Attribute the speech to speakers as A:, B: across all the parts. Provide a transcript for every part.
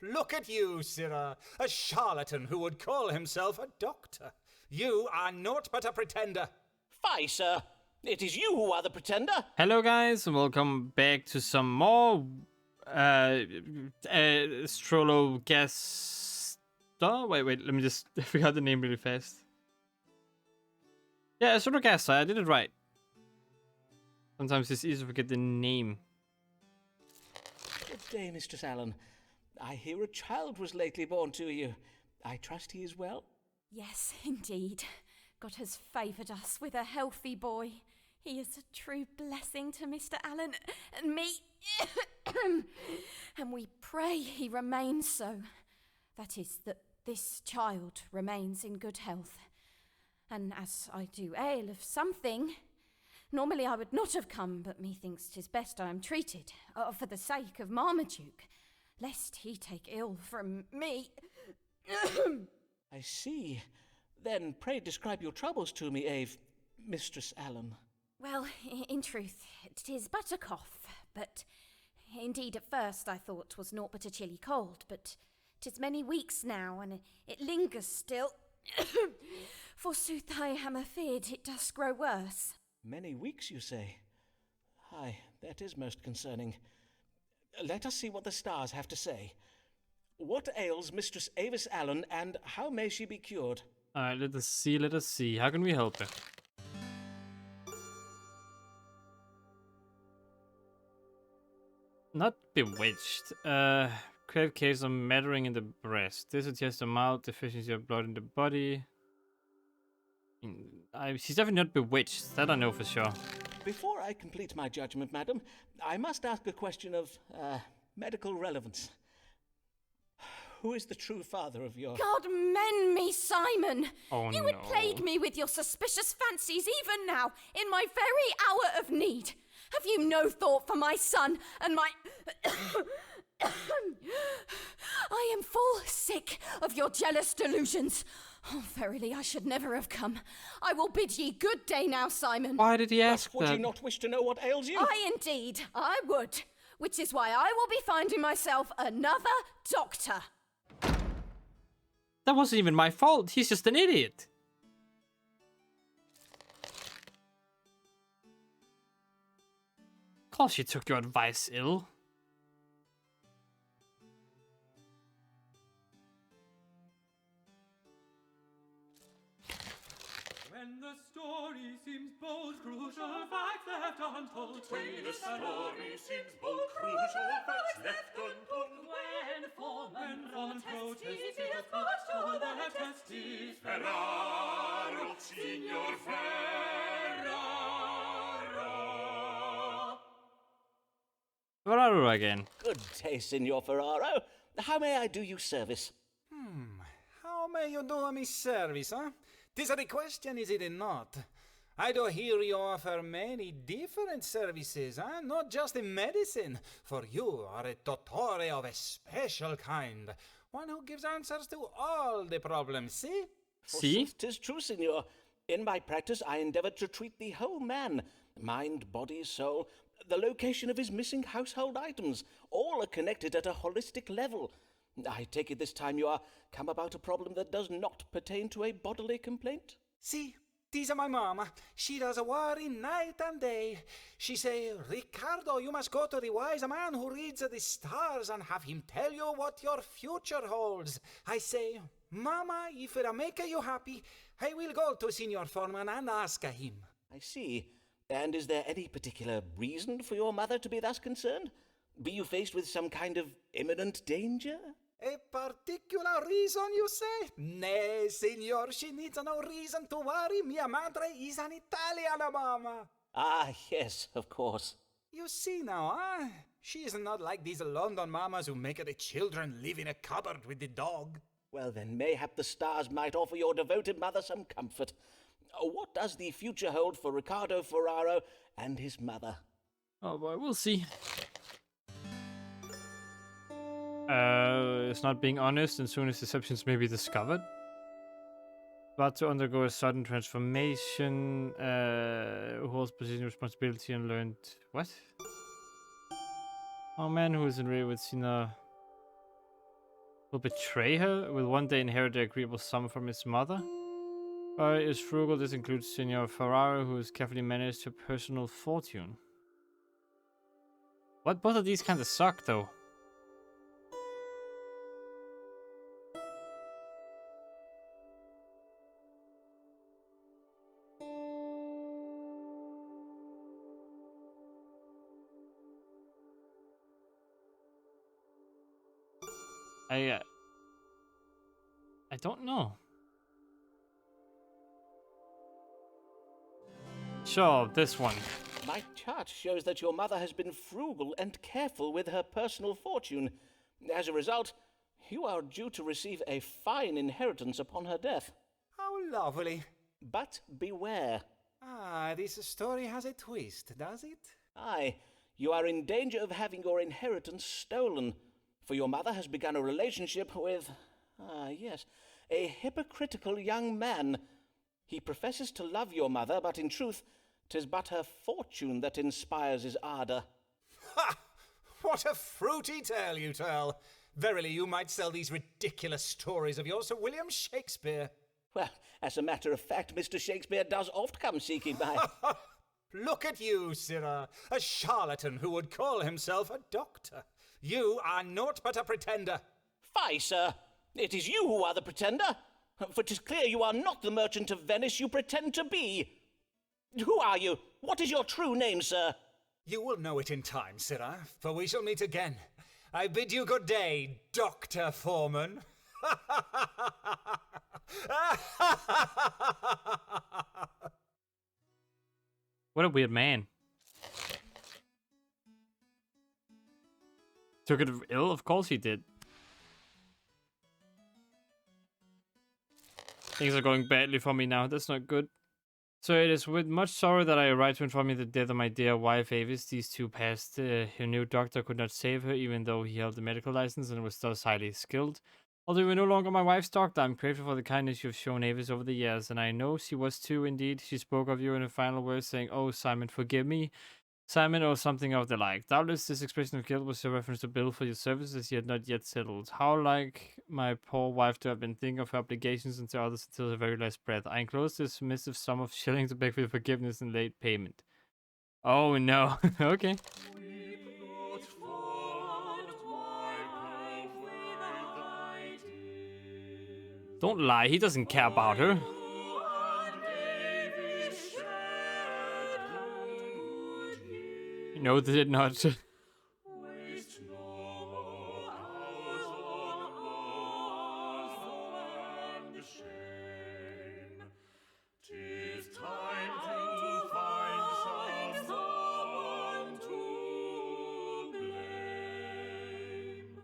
A: Look at you, sirrah, a charlatan who would call himself a doctor. You are naught but a pretender.
B: Fie, sir. It is you who are the pretender.
C: Hello guys, and welcome back to some more ASTROLOGASTER. Wait, let me just I forgot the name really fast. Yeah, ASTROLOGASTER, I did it right. Sometimes it's easy to forget the name.
B: Good day, Mistress Allen. I hear a child was lately born to you. I trust he is well?
D: Yes, indeed. God has favoured us with a healthy boy. He is a true blessing to Mr. Allen and me. And we pray he remains so. That is, that this child remains in good health. And as I do ail of something, normally I would not have come, but methinks 'tis best I am treated, for the sake of Marmaduke, lest he take ill from me.
B: I see. Then pray describe your troubles to me, Mistress Allen.
D: Well, in truth, 'tis but a cough, but indeed at first I thought 'twas naught but a chilly cold, but 'tis many weeks now, and it lingers still. Forsooth, I am afeard it does grow worse.
B: Many weeks, you say? Aye, that is most concerning. Let us see what the stars have to say. What ails Mistress Avis Allen, and how may she be cured?
C: Alright, let us see. How can we help her? Not bewitched. Crave case of mattering in the breast. This suggests a mild deficiency of blood in the body. She's definitely not bewitched, that I know for sure.
B: Before I complete my judgment, madam, I must ask a question of, medical relevance. Who is the true father of your...
D: God mend me, Simon!
C: Oh,
D: you would plague me with your suspicious fancies even now, in my very hour of need. Have you no thought for my son and my... I am full sick of your jealous delusions. Oh, verily, I should never have come. I will bid ye good day now, Simon.
C: Why did he ask
B: Would
C: that?
B: you not wish to know what ails you?
D: Indeed, I would. Which is why I will be finding myself another doctor.
C: That wasn't even my fault. He's just an idiot. Of course she took your advice ill.
E: When the story seems bold, crucial facts left untold. When the story seems bold, crucial facts left untold. When Forman protests, he is pushed to the testes. Ferraro, Signor Ferraro.
C: Ferraro again.
B: Good day, Signor Ferraro. How may I do you service?
A: How may you do me service, huh? 'Tis the question, is it not? I do hear you offer many different services, huh? Not just in medicine, for you are a dottore of a special kind, one who gives answers to all the problems, see?
C: See?
B: 'Tis true, Signor. In my practice, I endeavor to treat the whole man, mind, body, soul, the location of his missing household items. All are connected at a holistic level. I take it this time you are come about a problem that does not pertain to a bodily complaint?
A: See, 'tis my mama. She does worry night and day. She say, Ricardo, you must go to the wise man who reads the stars and have him tell you what your future holds. I say, Mama, if it'll make you happy, I will go to Signor Forman and ask him.
B: I see. And is there any particular reason for your mother to be thus concerned? Be you faced with some kind of imminent danger?
A: A particular reason, you say? Nay, signor, she needs no reason to worry. Mia madre is an Italian mama.
B: Ah, yes, of course.
A: You see now, huh? She is not like these London mamas who make the children live in a cupboard with the dog.
B: Well, then, mayhap the stars might offer your devoted mother some comfort. What does the future hold for Ricardo Ferraro and his mother?
C: Oh boy, we'll see. It's not being honest, and soon as deceptions may be discovered. About to undergo a sudden transformation. Who holds position responsibility and learned what? Oh man, who is in real with Sina will betray her, will one day inherit the agreeable sum from his mother? Or is frugal? This includes Signor Ferraro, who has carefully managed her personal fortune. What? Both of these kind of suck, though. I don't know. Sure, this one.
B: My chart shows that your mother has been frugal and careful with her personal fortune. As a result, you are due to receive a fine inheritance upon her death.
A: How lovely.
B: But beware.
A: Ah, this story has a twist, does it?
B: Aye, you are in danger of having your inheritance stolen, for your mother has begun a relationship with, yes, a hypocritical young man. He professes to love your mother, but in truth, 'tis but her fortune that inspires his ardour.
A: Ha! What a fruity tale you tell! Verily, you might sell these ridiculous stories of yours to William Shakespeare.
B: Well, as a matter of fact, Mr. Shakespeare does oft come seeking my...
A: Look at you, sirrah, a charlatan who would call himself a doctor. You are naught but a pretender.
B: Fie, sir! It is you who are the pretender, for 'tis clear you are not the merchant of Venice you pretend to be. Who are you? What is your true name, sir?
A: You will know it in time, sirrah, for we shall meet again. I bid you good day, Dr. Forman.
C: What a weird man. Took it ill? Of course he did. Things are going badly for me now. That's not good. So it is with much sorrow that I write to inform you the death of my dear wife Avis. These two passed. Her new doctor could not save her, even though he held a medical license and was thus highly skilled. Although you are no longer my wife's doctor, I'm grateful for the kindness you have shown Avis over the years, and I know she was too indeed. She spoke of you in her final words, saying, "Oh, Simon, forgive me. Simon," or something of the like. Doubtless this expression of guilt was a reference to bill for your services he had not yet settled. How like my poor wife to have been thinking of her obligations and to others until her very last breath. I enclose this missive sum of shillings to beg for your forgiveness and late payment. Oh no. Okay. Don't lie, he doesn't care about her. No, they did not.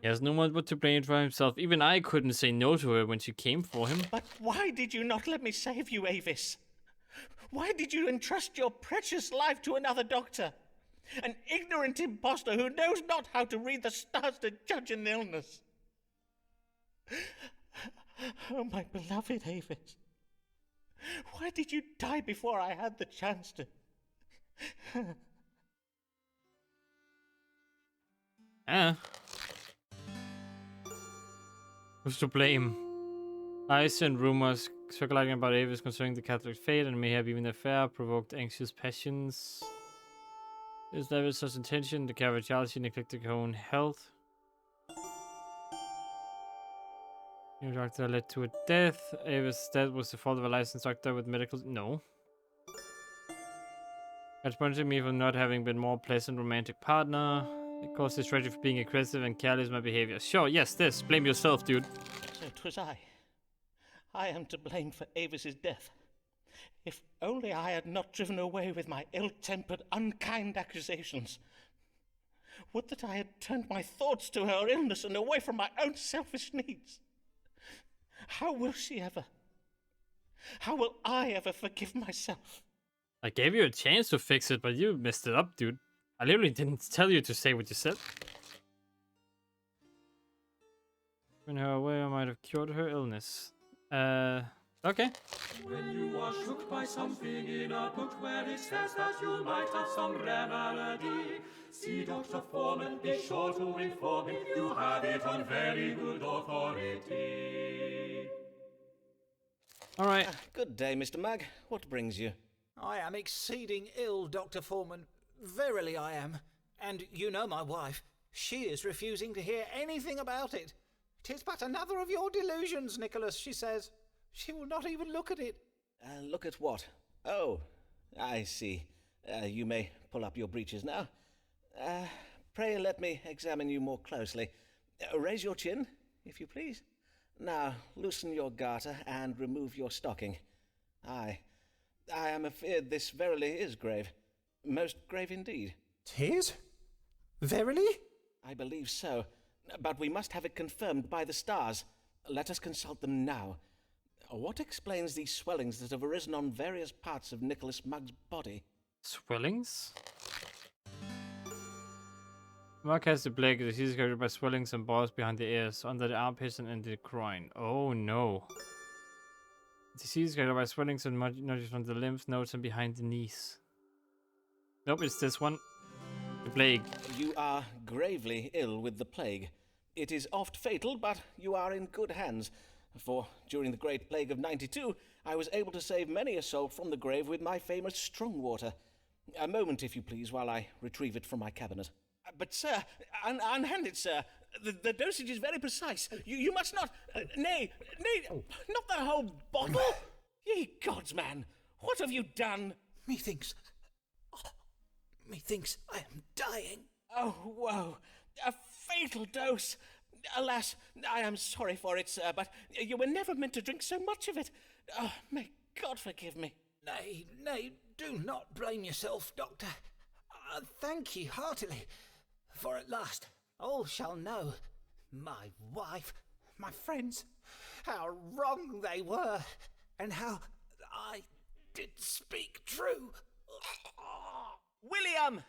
C: He has no one but to blame for himself. Even I couldn't say no to her when she came for him.
B: But why did you not let me save you, Avis? Why did you entrust your precious life to another doctor? An ignorant impostor who knows not how to read the stars to judge an illness. Oh, my beloved Avis. Why did you die before I had the chance to...
C: Who's to blame? I sent rumors circulating about Avis concerning the Catholic faith and may have even affair provoked anxious passions. Is there such intention? The carriage she neglected her own health. Your doctor led to a death. Avis' death was the fault of a licensed doctor with medical... No. Expunging me for not having been more pleasant romantic partner. It caused this tragedy for being aggressive and careless in my behavior. Sure, yes, this. Blame yourself, dude.
B: So 'twas I. I am to blame for Avis's death. If only I had not driven away with my ill-tempered, unkind accusations. Would that I had turned my thoughts to her illness and away from my own selfish needs. How will she ever? How will I ever forgive myself?
C: I gave you a chance to fix it, but you messed it up, dude. I literally didn't tell you to say what you said. When her away, I might have cured her illness. Okay.
E: When you are shook by something in a book where it says that you might have some remedy, See Dr. Forman, be sure to inform him. You have it on very good authority.
C: All right.
B: Good day, Mr. Mugg. What brings you?
A: I am exceeding ill, Dr. Forman. Verily I am. And you know my wife. She is refusing to hear anything about it. 'Tis but another of your delusions, Nicholas, she says. She will not even look at it.
B: Look at what? Oh, I see. You may pull up your breeches now. Pray let me examine you more closely. Raise your chin, if you please. Now, loosen your garter and remove your stocking. I am afeard this verily is grave. Most grave indeed.
A: 'Tis? Verily?
B: I believe so, but we must have it confirmed by the stars. Let us consult them now. What explains these swellings that have arisen on various parts of Nicholas Mugg's body?
C: Swellings? Mugg has the plague. The disease is carried by swellings and balls behind the ears, under the armpits and in the groin. Oh no. The disease is carried by swellings and nudges from the lymph nodes and behind the knees. Nope, it's this one. The plague.
B: You are gravely ill with the plague. It is oft fatal, but you are in good hands. For during the Great Plague of '92, I was able to save many a soul from the grave with my famous strong water. A moment, if you please, while I retrieve it from my cabinet. But, sir, unhand it, sir. The dosage is very precise. You must not... nay, not the whole bottle. Ye gods, man, what have you done?
A: Methinks I am dying.
B: Oh, woe. A fatal dose. Alas, I am sorry for it, sir, but you were never meant to drink so much of it. Oh, may God forgive me.
A: Nay, do not blame yourself, Doctor. Thank ye heartily, for at last all shall know, my wife, my friends, how wrong they were, and how I did speak true.
B: William!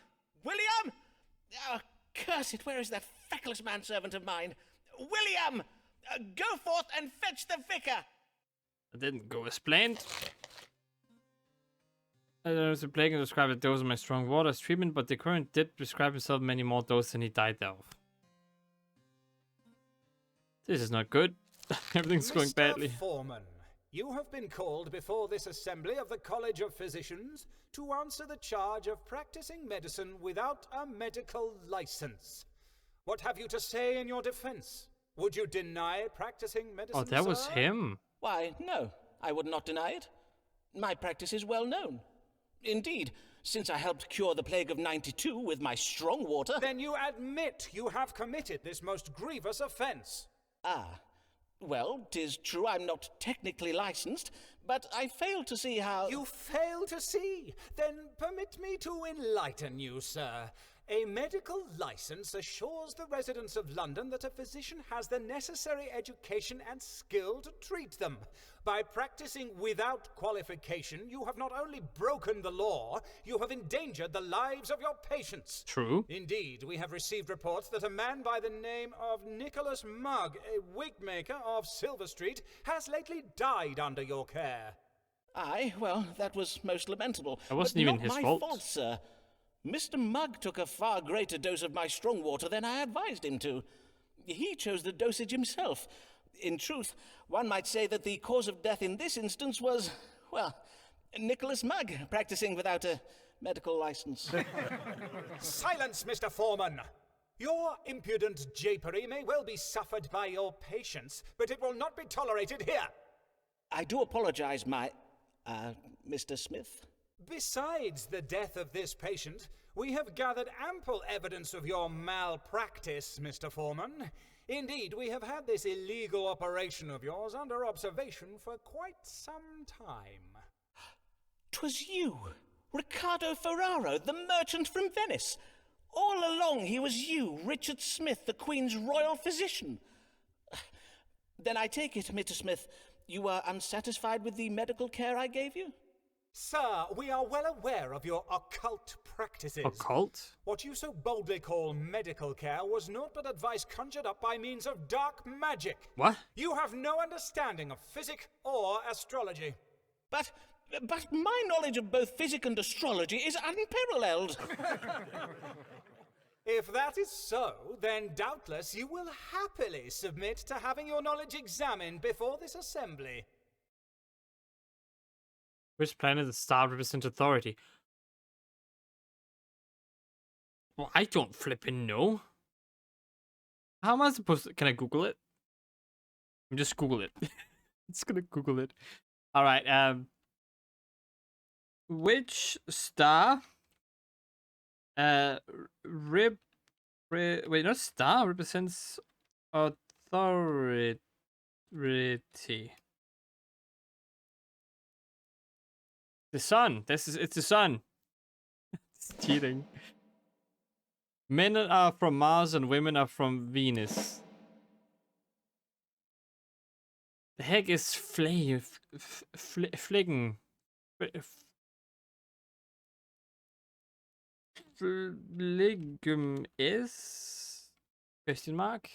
B: Oh, curse it, where is that feckless manservant of mine? William! Go forth and fetch the vicar!
C: That didn't go as planned. I don't know if the plague can describe the dose of my strong water as treatment, but the current did prescribe himself many more doses than he died of. This is not good. Everything's going badly.
A: Mr. Forman, you have been called before this assembly of the College of Physicians to answer the charge of practicing medicine without a medical license. What have you to say in your defense? Would you deny practicing medicine,
C: Oh, that was
A: sir?
C: him.
B: Why, no, I would not deny it. My practice is well known. Indeed, since I helped cure the plague of '92 with my strong water...
A: Then you admit you have committed this most grievous offense.
B: Ah, well, 'tis true I'm not technically licensed, but I fail to see how...
A: You fail to see? Then permit me to enlighten you, sir. A medical license assures the residents of London that a physician has the necessary education and skill to treat them. By practicing without qualification, you have not only broken the law, you have endangered the lives of your patients.
C: True.
A: Indeed, we have received reports that a man by the name of Nicholas Mugg, a wig maker of Silver Street, has lately died under your care.
B: Aye, well, that was most lamentable.
C: That wasn't
B: but
C: even
B: not
C: his
B: my
C: fault.
B: sir. Mr. Mugg took a far greater dose of my strong water than I advised him to. He chose the dosage himself. In truth, one might say that the cause of death in this instance was, well, Nicholas Mugg practicing without a medical license.
A: Silence, Mr. Forman! Your impudent japery may well be suffered by your patients, but it will not be tolerated here.
B: I do apologize, Mr. Smith.
A: Besides the death of this patient, we have gathered ample evidence of your malpractice, Mr. Forman. Indeed, we have had this illegal operation of yours under observation for quite some time.
B: 'Twas you, Riccardo Ferraro, the merchant from Venice. All along he was you, Richard Smith, the Queen's royal physician. Then I take it, Mr. Smith, you were unsatisfied with the medical care I gave you?
A: Sir, we are well aware of your occult practices.
C: Occult?
A: What you so boldly call medical care was naught but advice conjured up by means of dark magic.
C: What?
A: You have no understanding of physic or astrology.
B: But my knowledge of both physic and astrology is unparalleled.
A: If that is so, then doubtless you will happily submit to having your knowledge examined before this assembly.
C: Which planet the star represents authority? Well, I don't flipping know. How am I supposed to... Can I Google it? Just Google it. It's gonna Google it. Alright, which star... wait, not star, represents authority. The sun. It's the sun. It's cheating. Men are from Mars and women are from Venus. The heck is Fliegen? Fligum is? Question mark?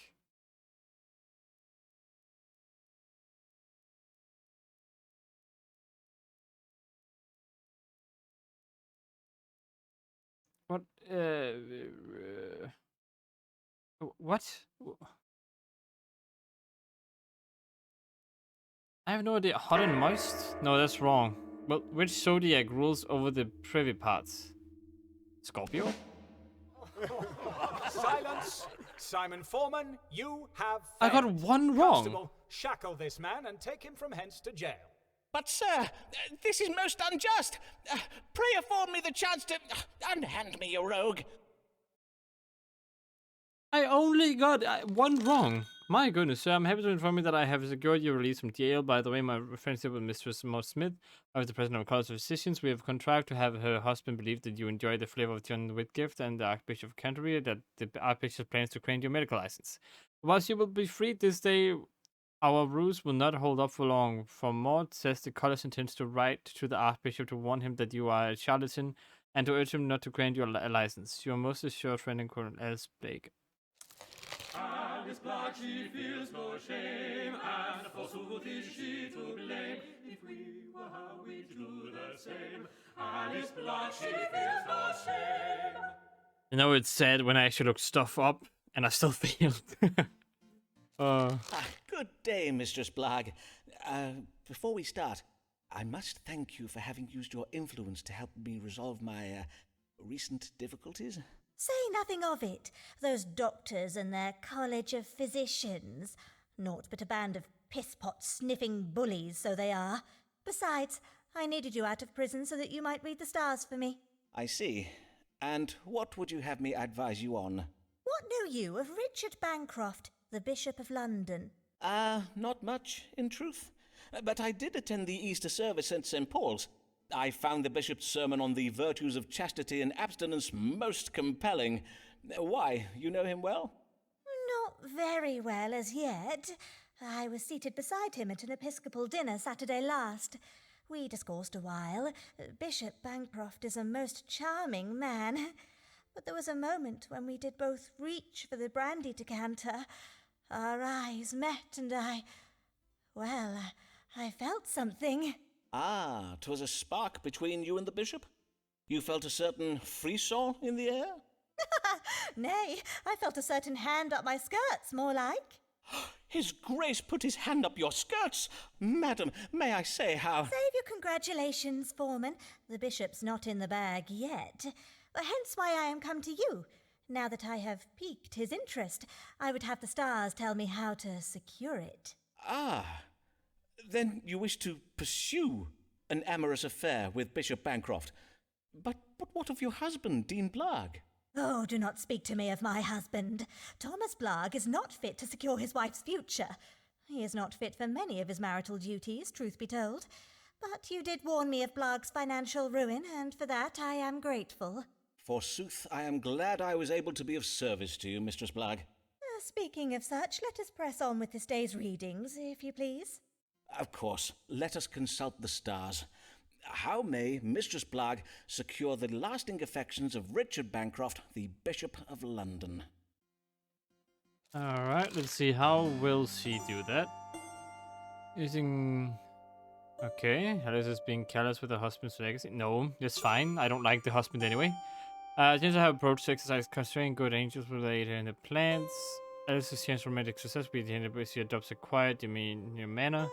C: What? What? I have no idea. Hot and moist? No, that's wrong. Well, which zodiac rules over the privy parts? Scorpio?
A: Silence! Simon Forman, you have
C: I got
A: failed.
C: one wrong.
A: Constable, shackle this man and take him from hence to jail.
B: But, sir, this is most unjust. Pray afford me the chance to unhand me, you rogue.
C: I only got one wrong. My goodness, sir, I'm happy to inform you that I have secured your release from jail. By the way, my friendship with Mistress Maud Smith, I was the president of College of Physicians. We have contrived to have her husband believe that you enjoy the flavor of John Whitgift and the Archbishop of Canterbury, that the Archbishop plans to grant you a medical license. Whilst you will be freed this day, our ruse will not hold up for long, for Maud says the college intends to write to the Archbishop to warn him that you are a charlatan and to urge him not to grant you a license. Your most assured friend and Colonel Alice Blake.
E: Alice Black, she feels no shame, and forsooth is she to blame. If we were her, we'd do the same. Alice Black, she feels no shame.
C: You know, it's sad when I actually looked stuff up and I still failed.
B: Good day, Mistress Blagg. Before we start, I must thank you for having used your influence to help me resolve my recent difficulties.
F: Say nothing of it. Those doctors and their College of Physicians. Naught but a band of piss-pot sniffing bullies, so they are. Besides, I needed you out of prison so that you might read the stars for me.
B: I see. And what would you have me advise you on?
F: What know you of Richard Bancroft, the Bishop of London?
B: Not much, in truth. But I did attend the Easter service at St. Paul's. I found the bishop's sermon on the virtues of chastity and abstinence most compelling. Why, you know him well?
F: Not very well as yet. I was seated beside him at an Episcopal dinner Saturday last. We discoursed a while. Bishop Bancroft is a most charming man. But there was a moment when we did both reach for the brandy decanter. Our eyes met and I felt something.
B: 'Twas a spark between you and the bishop? You felt a certain frisson in the air?
F: Nay, I felt a certain hand up my skirts, more like.
B: His Grace put his hand up your skirts. Madam, may I say how...
F: Save your congratulations, Forman. The bishop's not in the bag yet. Hence why I am come to you. Now that I have piqued his interest, I would have the stars tell me how to secure it.
B: Then you wish to pursue an amorous affair with Bishop Bancroft. But what of your husband, Dean Blagg?
F: Oh, do not speak to me of my husband. Thomas Blagg is not fit to secure his wife's future. He is not fit for many of his marital duties, truth be told. But you did warn me of Blagg's financial ruin, and for that I am grateful.
B: Forsooth, I am glad I was able to be of service to you, Mistress Blagg.
F: Speaking of such, let us press on with this day's readings, if you please.
B: Of course, let us consult the stars. How may Mistress Blagg secure the lasting affections of Richard Bancroft, the Bishop of London?
C: Alright, let's see. How will she do that? Using... Okay, Alice is being careless with her husband's legacy. No, that's fine. I don't like the husband anyway. Since I have approached exercise constraint, good angels will aid her in the plans. Alice's chance for romantic success will be the end if she adopts a quiet, your manner.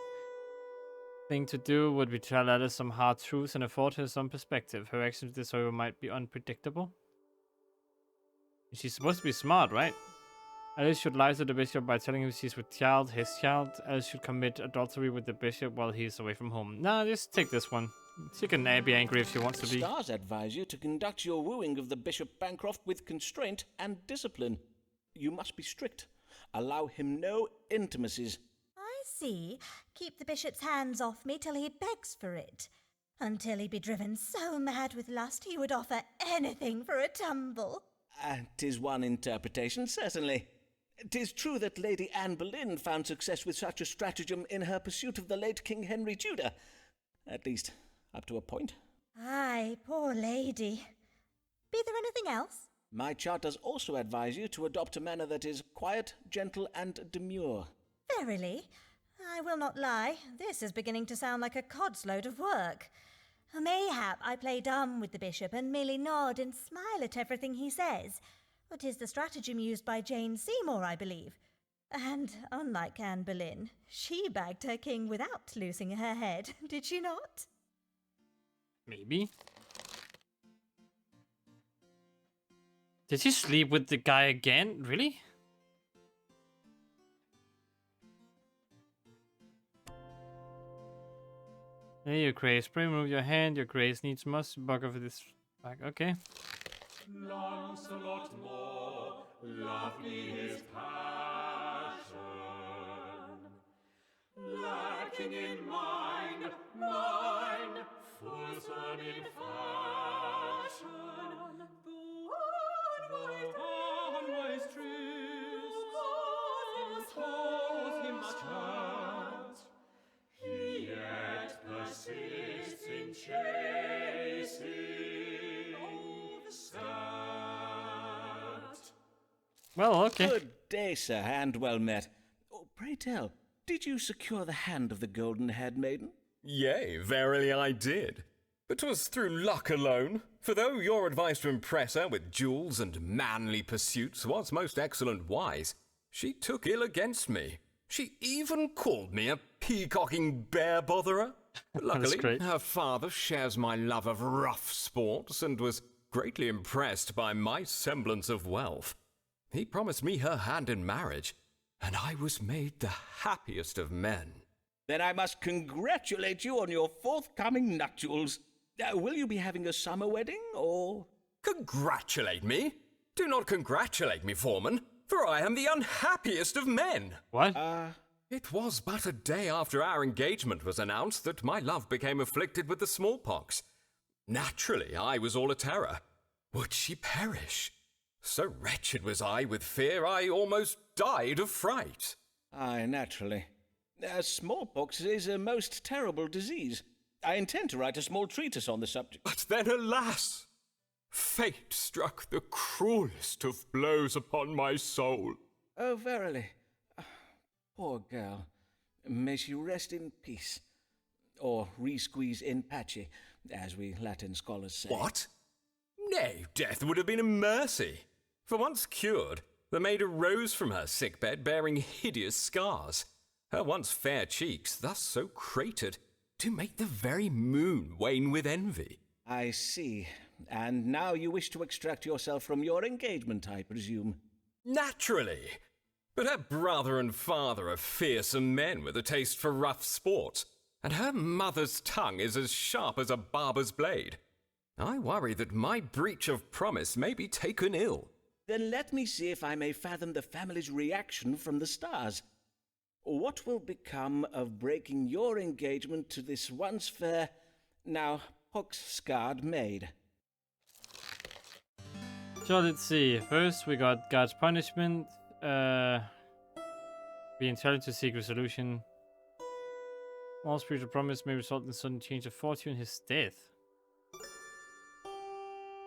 C: Thing to do would be to tell Alice some hard truths and afford her some perspective. Her actions this however might be unpredictable. She's supposed to be smart, right? Alice should lie to the bishop by telling him she's with his child. Alice should commit adultery with the bishop while he's away from home. Nah, just take this one. She can be angry if she wants to be.
B: Stars advise you to conduct your wooing of the Bishop Bancroft with constraint and discipline. You must be strict. Allow him no intimacies.
F: I see. Keep the bishop's hands off me till he begs for it. Until he be driven so mad with lust he would offer anything for a tumble.
B: 'Tis one interpretation, certainly. 'Tis true that Lady Anne Boleyn found success with such a stratagem in her pursuit of the late King Henry Tudor. At least, up to a point.
F: Aye, poor lady. Be there anything else?
B: My chart does also advise you to adopt a manner that is quiet, gentle, and demure.
F: Verily, I will not lie, this is beginning to sound like a cod's load of work. Mayhap I play dumb with the bishop and merely nod and smile at everything he says. It is the stratagem used by Jane Seymour, I believe. And unlike Anne Boleyn, she bagged her king without losing her head, did she not?
C: Maybe. Did she sleep with the guy again? Really? Hey, your grace. Pray remove your hand. Your grace needs must bug over this back. Okay.
E: Lancelot more, lovely his passion, lacking in mind, fulsome in fashion. The unwise truths cause him much hurt. He yet persists in chasing the skirt.
C: Well, okay.
B: Good day, sir, and well met. Oh, pray tell, did you secure the hand of the golden-haired maiden?
G: Yea, verily I did. But 'twas through luck alone. For though your advice to impress her with jewels and manly pursuits was most excellent wise, she took ill against me. She even called me a peacocking bear botherer. Luckily,
C: great.
G: her father shares my love of rough sports and was greatly impressed by my semblance of wealth. He promised me her hand in marriage, and I was made the happiest of men.
B: Then I must congratulate you on your forthcoming nuptials. Will you be having a summer wedding, or...?
G: Congratulate me? Do not congratulate me, Forman, for I am the unhappiest of men.
C: What?
G: It was but a day after our engagement was announced that my love became afflicted with the smallpox. Naturally, I was all a terror. Would she perish? So wretched was I with fear, I almost died of fright.
B: Aye, naturally. Smallpox is a most terrible disease. I intend to write a small treatise on the subject.
G: But then, alas! Fate struck the cruelest of blows upon my soul.
B: Oh, verily. Poor girl. May she rest in peace. Or re-squeeze in pace, as we Latin scholars say.
G: What? Nay, death would have been a mercy. For once cured, the maid arose from her sickbed bearing hideous scars. Her once fair cheeks, thus so cratered, to make the very moon wane with envy.
B: I see. And now you wish to extract yourself from your engagement, I presume.
G: Naturally. But her brother and father are fearsome men with a taste for rough sport, and her mother's tongue is as sharp as a barber's blade. I worry that my breach of promise may be taken ill.
B: Then let me see if I may fathom the family's reaction from the stars. What will become of breaking your engagement to this once fair, now pox-scarred maid?
C: So let's see. First, we got God's punishment. Be intelligent to seek resolution. All spiritual promise may result in sudden change of fortune, his death.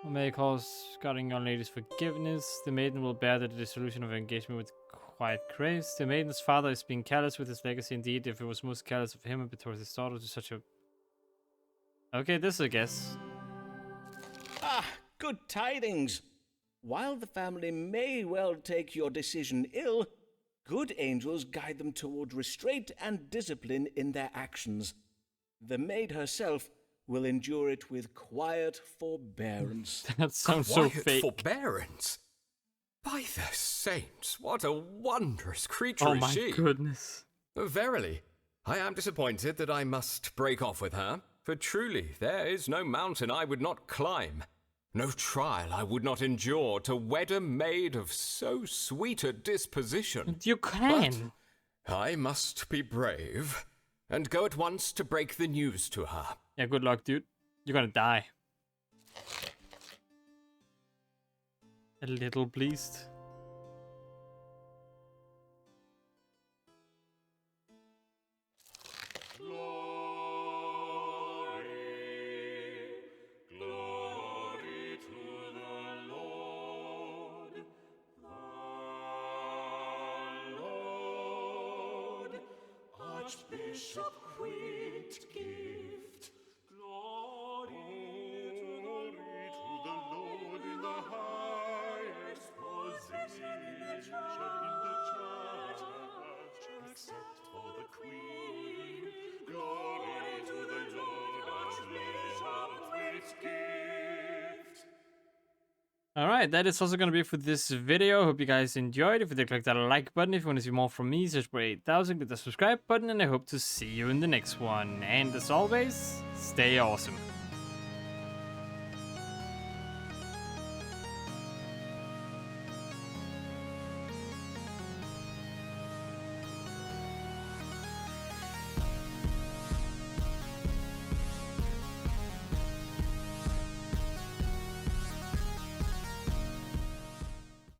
C: Or may cause guarding young ladies forgiveness. The maiden will bear the dissolution of her engagement with quiet grace. The maiden's father is being careless with his legacy. Indeed, if it was most careless of him and betrothed his daughter to such a... Okay, this I guess.
B: Ah, good tidings! While the family may well take your decision ill, good angels guide them toward restraint and discipline in their actions. The maid herself will endure it with quiet forbearance.
C: That sounds so
G: Quiet
C: fake.
G: forbearance. By the saints, what a wondrous creature
C: Oh
G: is
C: my
G: she!
C: goodness.
G: Verily, I am disappointed that I must break off with her, for truly there is no mountain I would not climb, no trial I would not endure to wed a maid of so sweet a disposition.
C: You can.
G: But I must be brave, and go at once to break the news to her.
C: Yeah, good luck, dude. You're gonna die. A little pleased.
E: Glory to the Lord. The Lord, Archbishop Whitgift. Glory to the Lord in the highest position in the church, except for the Queen. Glory to the Lord, Archbishop Whitgift.
C: Alright, that is also going to be it for this video. Hope you guys enjoyed. If you did, click that like button. If you want to see more from me, search for 8000, click the subscribe button, and I hope to see you in the next one. And as always, stay awesome.